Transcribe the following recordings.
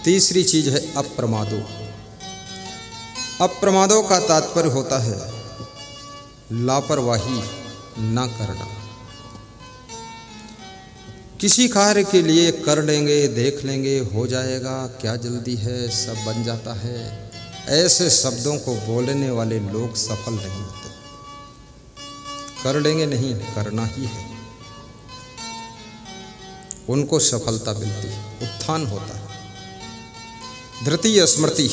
तीसरी चीज है अप्रमादो। अप्रमादो का तात्पर्य होता है लापरवाही ना करना। किसी कार्य के लिए कर लेंगे, देख लेंगे, हो जाएगा, क्या जल्दी है, सब बन जाता है, ऐसे शब्दों को बोलने वाले लोग सफल नहीं होते। कर लेंगे नहीं, करना ही है, उनको सफलता मिलती है, उत्थान होता है। धृतीय स्मृति।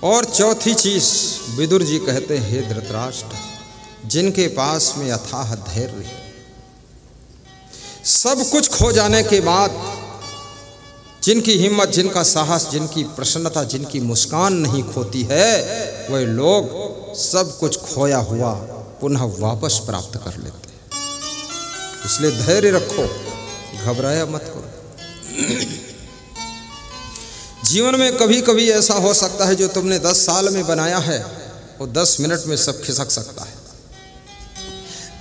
और चौथी चीज विदुर जी कहते हैं, हे धृतराष्ट्र, जिनके पास में अथाह धैर्य है, सब कुछ खो जाने के बाद जिनकी हिम्मत, जिनका साहस, जिनकी प्रसन्नता, जिनकी मुस्कान नहीं खोती है, वह लोग सब कुछ खोया हुआ पुनः वापस प्राप्त कर लेते हैं। इसलिए धैर्य रखो, घबराया मत करो। जीवन में कभी कभी ऐसा हो सकता है जो तुमने 10 साल में बनाया है वो 10 मिनट में सब खिसक सकता है,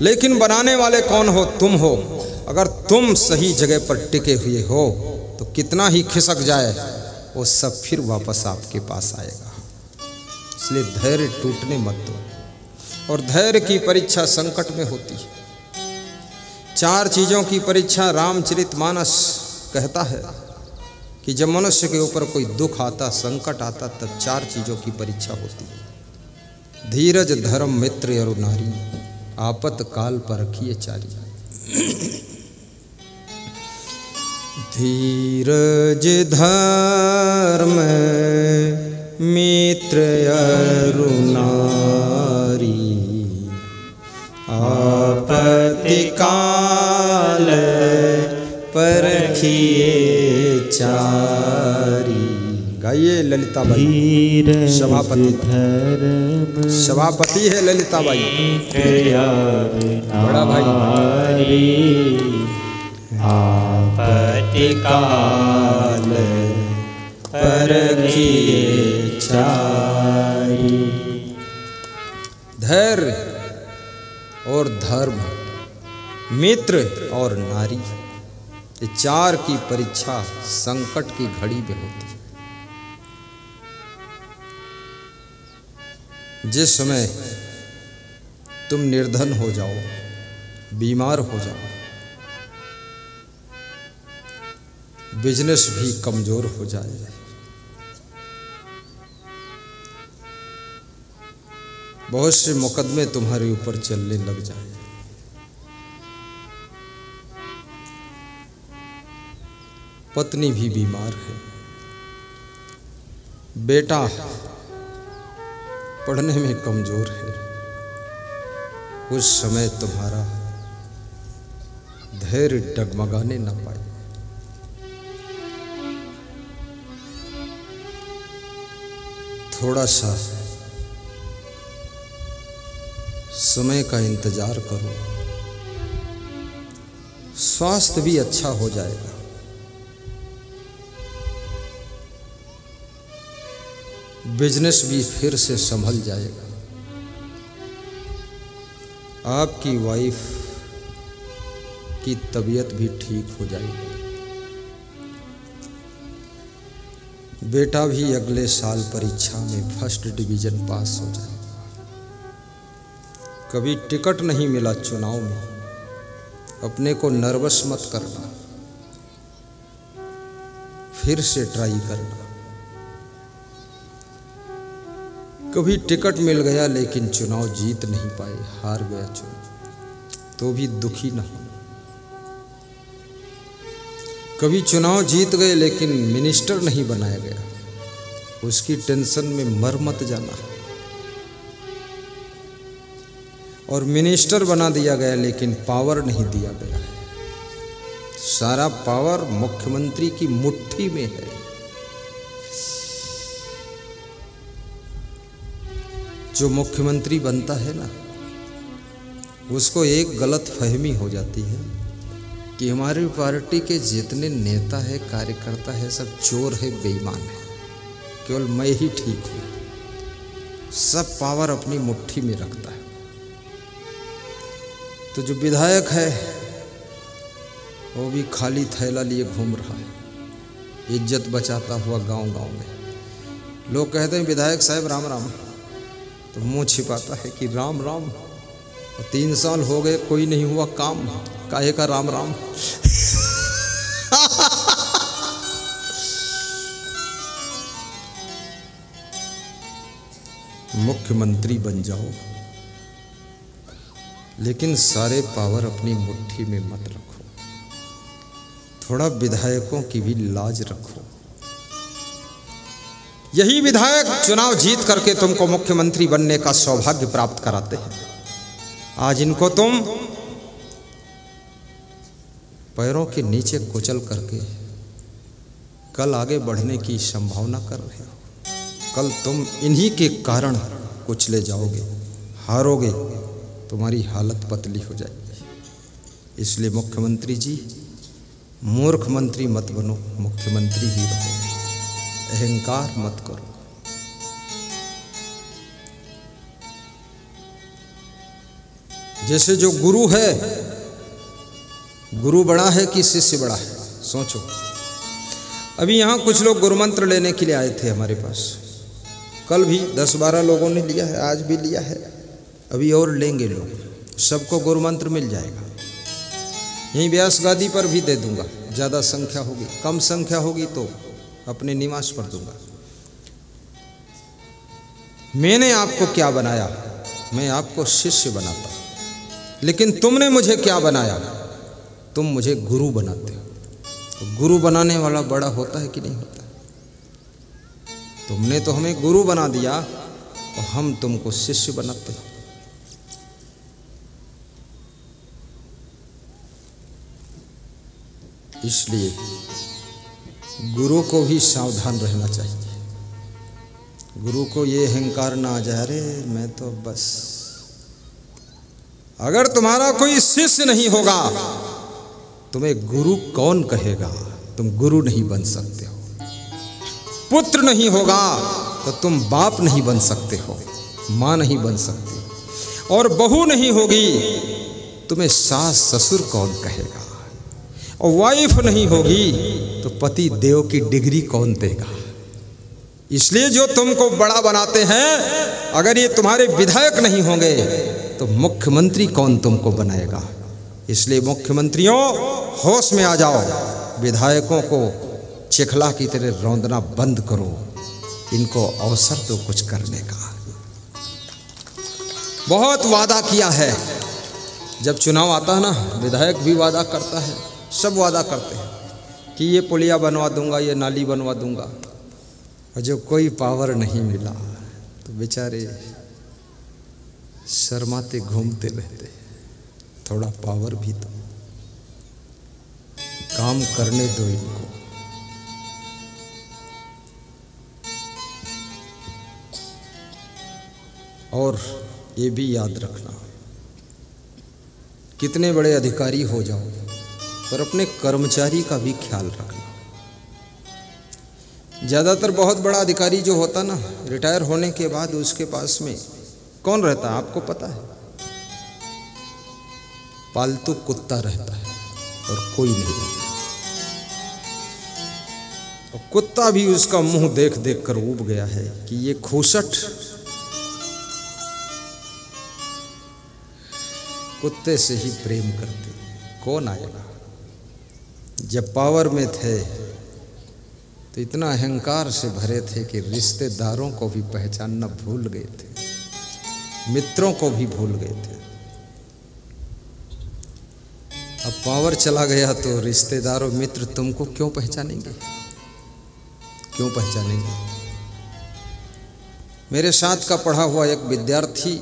लेकिन बनाने वाले कौन हो? तुम हो। अगर तुम सही जगह पर टिके हुए हो तो कितना ही खिसक जाए वो सब फिर वापस आपके पास आएगा। इसलिए धैर्य टूटने मत दो। और धैर्य की परीक्षा संकट में होती है। 4 चीजों की परीक्षा रामचरितमानस कहता है कि जब मनुष्य के ऊपर कोई दुख आता, संकट आता, तब 4 चीजों की परीक्षा होती है। धीरज, धर्म, मित्र और नारी, आपत काल पर रखिए चारी। धीरज, धर्म, मित्र और नारी, आपत्ति काल पर रखिए चारी। गाइए ललिताबाई, सभापति है ललिताबाई, बड़ा भाई। आपत्ति काल पर रखिए चारी। धैर्य और धर्म, मित्र और नारी, ये 4 की परीक्षा संकट की घड़ी में होती है। जिस समय तुम निर्धन हो जाओ, बीमार हो जाओ, बिजनेस भी कमजोर हो जाए, बहुत से मुकदमे तुम्हारे ऊपर चलने लग जाए, पत्नी भी बीमार है, बेटा पढ़ने में कमजोर है, उस समय तुम्हारा धैर्य डगमगाने न पाए। थोड़ा सा समय का इंतजार करो, स्वास्थ्य भी अच्छा हो जाएगा। बिजनेस भी फिर से संभल जाएगा। आपकी वाइफ की तबीयत भी ठीक हो जाएगी। बेटा भी अगले साल परीक्षा में फर्स्ट डिवीजन पास हो जाएगा। कभी टिकट नहीं मिला चुनाव में, अपने को नर्वस मत करना, फिर से ट्राई करना। कभी टिकट मिल गया लेकिन चुनाव जीत नहीं पाए, हार गया चुनाव, तो भी दुखी न होना। कभी चुनाव जीत गए लेकिन मिनिस्टर नहीं बनाया गया, उसकी टेंशन में मर मत जाना। और मिनिस्टर बना दिया गया लेकिन पावर नहीं दिया गया, सारा पावर मुख्यमंत्री की मुट्ठी में है। जो मुख्यमंत्री बनता है ना, उसको एक गलत फहमी हो जाती है कि हमारी पार्टी के जितने नेता है, कार्यकर्ता है, सब चोर है, बेईमान है, केवल मैं ही ठीक हूँ, सब पावर अपनी मुट्ठी में रखता है। तो जो विधायक है वो भी खाली थैला लिए घूम रहा है, इज्जत बचाता हुआ गांव-गांव में। लोग कहते हैं विधायक साहब राम राम, तो मुंह छिपाता है कि राम राम। 3 साल हो गए कोई नहीं हुआ काम, काहे का राम राम। मुख्यमंत्री बन जाओ, लेकिन सारे पावर अपनी मुट्ठी में मत रखो। थोड़ा विधायकों की भी लाज रखो। यही विधायक चुनाव जीत करके तुमको मुख्यमंत्री बनने का सौभाग्य प्राप्त कराते हैं। आज इनको तुम पैरों के नीचे कुचल करके कल आगे बढ़ने की संभावना कर रहे हो। कल तुम इन्हीं के कारण कुचले जाओगे, हारोगे, तुम्हारी हालत पतली हो जाएगी। इसलिए मुख्यमंत्री जी, मूर्ख मंत्री मत बनो, मुख्यमंत्री ही रहो। अहंकार मत करो। जैसे जो गुरु है, गुरु बड़ा है कि शिष्य बड़ा है, सोचो। अभी यहाँ कुछ लोग गुरु मंत्र लेने के लिए आए थे हमारे पास। कल भी 10-12 लोगों ने लिया है, आज भी लिया है, अभी और लेंगे लोग। सबको गुरु मंत्र मिल जाएगा। यहीं व्यास गादी पर भी दे दूंगा। ज़्यादा संख्या होगी, कम संख्या होगी तो अपने निवास पर दूंगा। मैंने आपको क्या बनाया? मैं आपको शिष्य बनाता, लेकिन तुमने मुझे क्या बनाया? तुम मुझे गुरु बनाते हो। तो गुरु बनाने वाला बड़ा होता है कि नहीं होता? तुमने तो हमें गुरु बना दिया और हम तुमको शिष्य बनाते हैं। इसलिए गुरु को भी सावधान रहना चाहिए। गुरु को ये अहंकार ना आ जाए, अरे मैं तो बस। अगर तुम्हारा कोई शिष्य नहीं होगा, तुम्हें गुरु कौन कहेगा? तुम गुरु नहीं बन सकते हो। पुत्र नहीं होगा तो तुम बाप नहीं बन सकते हो, माँ नहीं बन सकती। और बहू नहीं होगी, तुम्हें सास ससुर कौन कहेगा? और वाइफ नहीं होगी तो पति देव की डिग्री कौन देगा? इसलिए जो तुमको बड़ा बनाते हैं, अगर ये तुम्हारे विधायक नहीं होंगे तो मुख्यमंत्री कौन तुमको बनाएगा? इसलिए मुख्यमंत्रियों, होश में आ जाओ। विधायकों को चिखला की तरह रौंदना बंद करो। इनको अवसर दो कुछ करने का। बहुत वादा किया है। जब चुनाव आता है ना, विधायक भी वादा करता है, सब वादा करते हैं कि ये पुलिया बनवा दूंगा, ये नाली बनवा दूंगा। और जब कोई पावर नहीं मिला तो बेचारे शर्माते घूमते रहते। थोड़ा पावर भी दो, काम करने दो इनको। और ये भी याद रखना, कितने बड़े अधिकारी हो जाओ, पर अपने कर्मचारी का भी ख्याल रखना। ज़्यादातर बहुत बड़ा अधिकारी जो होता ना, रिटायर होने के बाद उसके पास में कौन रहता है आपको पता है? पालतू कुत्ता रहता है और कोई नहीं रहता। और कुत्ता भी उसका मुंह देख देख कर ऊब गया है कि ये खूसट कुत्ते से ही प्रेम करते। कौन आएगा? जब पावर में थे तो इतना अहंकार से भरे थे कि रिश्तेदारों को भी पहचानना भूल गए थे, मित्रों को भी भूल गए थे। अब पावर चला गया तो रिश्तेदारों मित्र तुमको क्यों पहचानेंगे? क्यों पहचानेंगे? मेरे साथ का पढ़ा हुआ एक विद्यार्थी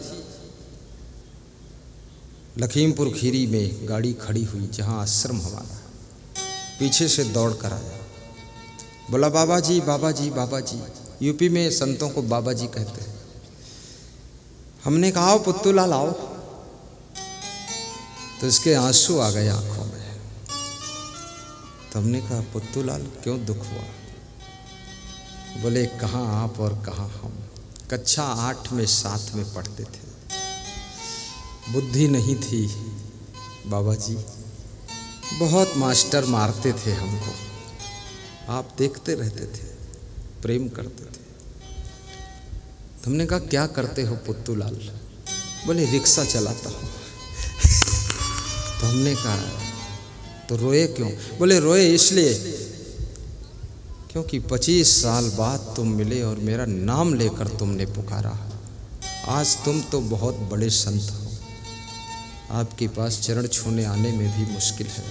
लखीमपुर खीरी में गाड़ी खड़ी हुई, जहाँ आश्रम हमारा, पीछे से दौड़ कर आया, बोला बाबा जी बाबा जी बाबा जी। यूपी में संतों को बाबा जी कहते हैं। हमने कहा आओ पुत्तू लाल आओ, तो इसके आंसू आ गए आंखों में। तो हमने कहा पुत्तू लाल क्यों दुख हुआ? बोले कहाँ आप और कहाँ हम, कक्षा 8 में साथ में पढ़ते थे, बुद्धि नहीं थी बाबा जी, बहुत मास्टर मारते थे हमको, आप देखते रहते थे, प्रेम करते थे। तुमने कहा क्या करते हो पुत्तूलाल? बोले रिक्शा चलाता हूँ। तो हमने कहा तो रोए क्यों? बोले रोए इसलिए क्योंकि 25 साल बाद तुम मिले और मेरा नाम लेकर तुमने पुकारा। आज तुम तो बहुत बड़े संत हो, आपके पास चरण छूने आने में भी मुश्किल है,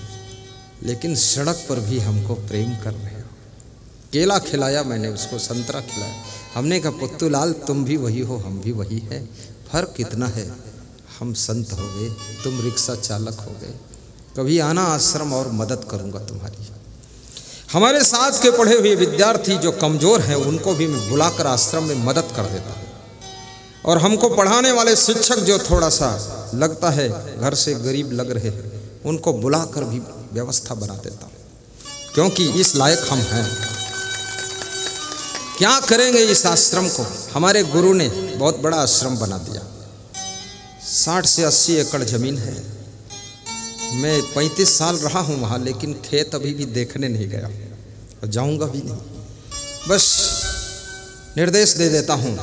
लेकिन सड़क पर भी हमको प्रेम कर रहे हो। केला खिलाया मैंने उसको, संतरा खिलाया। हमने कहा पुत्तूलाल तुम भी वही हो, हम भी वही है, फर्क कितना है? हम संत हो गए, तुम रिक्शा चालक हो गए। कभी आना आश्रम और मदद करूंगा तुम्हारी। हमारे साथ के पढ़े हुए विद्यार्थी जो कमज़ोर हैं उनको भी मैं बुलाकर आश्रम में मदद कर देता हूँ, और हमको पढ़ाने वाले शिक्षक जो थोड़ा सा लगता है घर से गरीब लग रहे हैं उनको बुलाकर भी व्यवस्था बना देता हूँ, क्योंकि इस लायक हम हैं। क्या करेंगे इस आश्रम को? हमारे गुरु ने बहुत बड़ा आश्रम बना दिया। 60 से 80 एकड़ ज़मीन है। मैं 35 साल रहा हूँ वहाँ, लेकिन खेत अभी भी देखने नहीं गया और जाऊँगा भी नहीं। बस निर्देश दे देता हूँ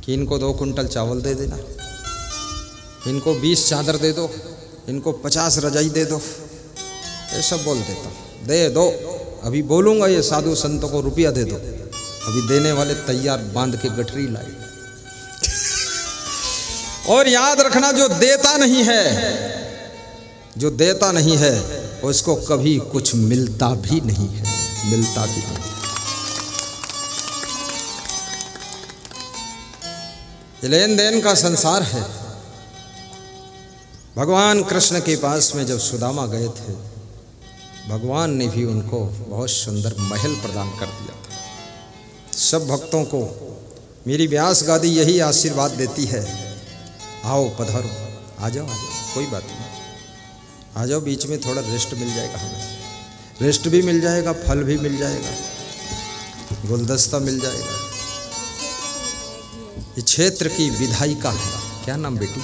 कि इनको 2 कुंटल चावल दे देना, इनको 20 चादर दे दो, इनको 50 रजाई दे दो, ये सब बोल देता हूँ। दे दो, अभी बोलूँगा ये साधु संतों को रुपया दे दो, अभी देने वाले तैयार बांध के गठरी लाए। और याद रखना जो देता नहीं है, जो देता नहीं है उसको कभी कुछ मिलता भी नहीं है, मिलता भी नहीं। लेन देन का संसार है। भगवान कृष्ण के पास में जब सुदामा गए थे, भगवान ने भी उनको बहुत सुंदर महल प्रदान कर दिया था। सब भक्तों को मेरी व्यास गादी यही आशीर्वाद देती है, आओ पधारो, आ जाओ, कोई बात नहीं, आ जाओ। बीच में थोड़ा रेस्ट मिल जाएगा, हमें रेस्ट भी मिल जाएगा, फल भी मिल जाएगा, गुलदस्ता मिल जाएगा। ये क्षेत्र की विधायिका है, क्या नाम बेटी?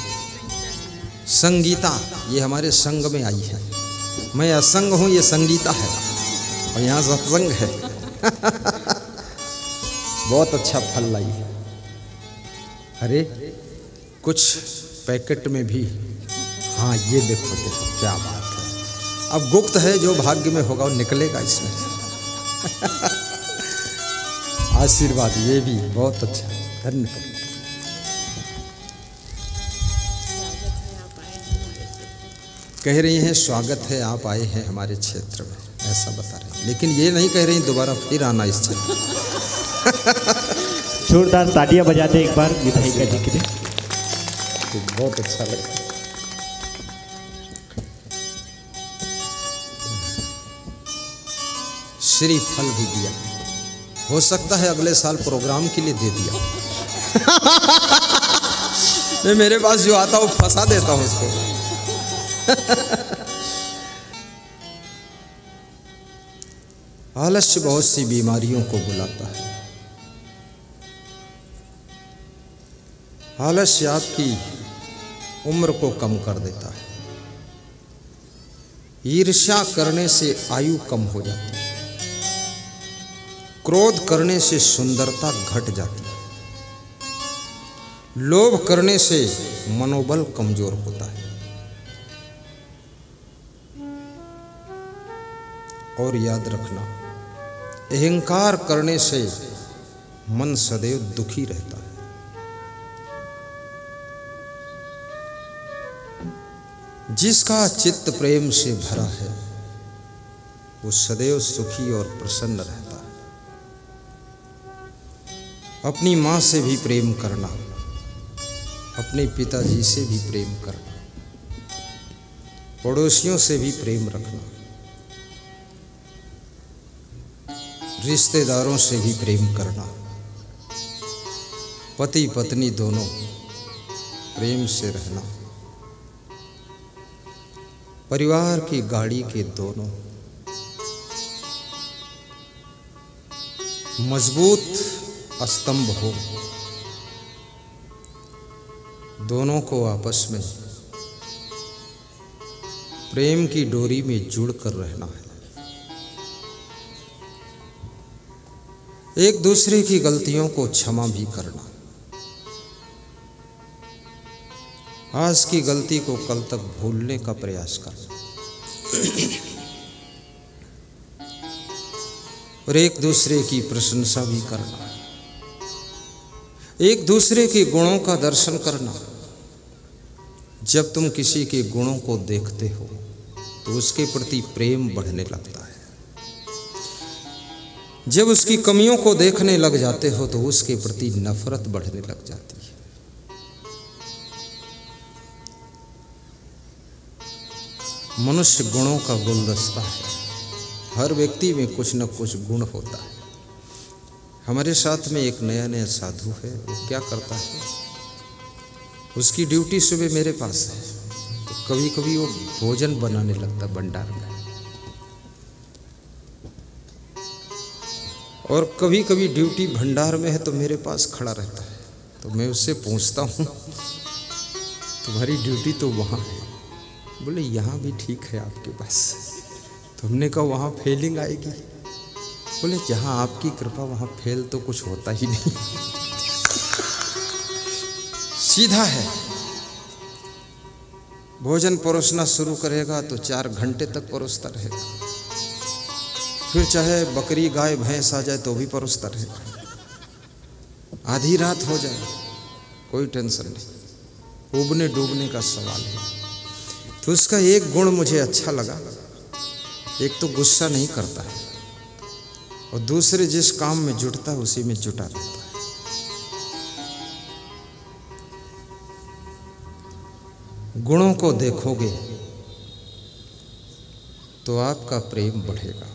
संगीता। ये हमारे संग में आई है। मैं असंग हूँ, ये संगीता है, और यहाँ सत्संग है। बहुत अच्छा फल लाई है। अरे कुछ पैकेट में भी, हाँ ये देखो देखो क्या बात है। अब गुप्त है, जो भाग्य में होगा वो निकलेगा इसमें। आशीर्वाद ये भी बहुत अच्छा, धन्यवाद। कह रही हैं स्वागत है, आप आए हैं हमारे क्षेत्र में, ऐसा बता रहे हैं, लेकिन ये नहीं कह रही दोबारा फिर आना इस क्षेत्र। जोरदार तालियां बजाते एक बार विधायिका जी के लिए, बहुत अच्छा लगा। श्री फल भी दिया, हो सकता है अगले साल प्रोग्राम के लिए दे दिया। मैं मेरे पास जो आता हूँ फंसा देता हूँ उसको। आलस्य बहुत सी बीमारियों को बुलाता है। आलस्य आपकी उम्र को कम कर देता है। ईर्ष्या करने से आयु कम हो जाती है। क्रोध करने से सुंदरता घट जाती है। लोभ करने से मनोबल कमजोर होता है। और याद रखना, अहंकार करने से मन सदैव दुखी रहता है। जिसका चित्त प्रेम से भरा है वो सदैव सुखी और प्रसन्न रहता है। अपनी माँ से भी प्रेम करना, अपने पिताजी से भी प्रेम करना, पड़ोसियों से भी प्रेम रखना, रिश्तेदारों से भी प्रेम करना, पति पत्नी दोनों प्रेम से रहना, परिवार की गाड़ी के दोनों मजबूत स्तंभ हो, दोनों को आपस में प्रेम की डोरी में जुड़ कर रहना है। एक दूसरे की गलतियों को क्षमा भी करना। आज की गलती को कल तक भूलने का प्रयास करना। और एक दूसरे की प्रशंसा भी करना, एक दूसरे के गुणों का दर्शन करना। जब तुम किसी के गुणों को देखते हो तो उसके प्रति प्रेम बढ़ने लगता है। जब उसकी कमियों को देखने लग जाते हो तो उसके प्रति नफरत बढ़ने लग जाती है। मनुष्य गुणों का गुलदस्ता है। हर व्यक्ति में कुछ न कुछ गुण होता है। हमारे साथ में एक नया साधु है। वो क्या करता है, उसकी ड्यूटी सुबह मेरे पास है, तो कभी कभी वो भोजन बनाने लगता भंडार में, और कभी कभी ड्यूटी भंडार में है तो मेरे पास खड़ा रहता है। तो मैं उससे पूछता हूँ, तुम्हारी ड्यूटी तो वहाँ है। बोले यहाँ भी ठीक है आपके पास। तो हमने कहा वहाँ फेलिंग आएगी। बोले जहाँ आपकी कृपा वहाँ फेल तो कुछ होता ही नहीं। सीधा है। भोजन परोसना शुरू करेगा तो 4 घंटे तक परोसता रहेगा। फिर चाहे बकरी गाय भैंस आ जाए तो भी परोसता रहेगा। आधी रात हो जाए कोई टेंशन नहीं, उबने डूबने का सवाल है। तो उसका एक गुण मुझे अच्छा लगा। एक तो गुस्सा नहीं करता है, और दूसरे जिस काम में जुटता है उसी में जुटा रहता है। गुणों को देखोगे तो आपका प्रेम बढ़ेगा।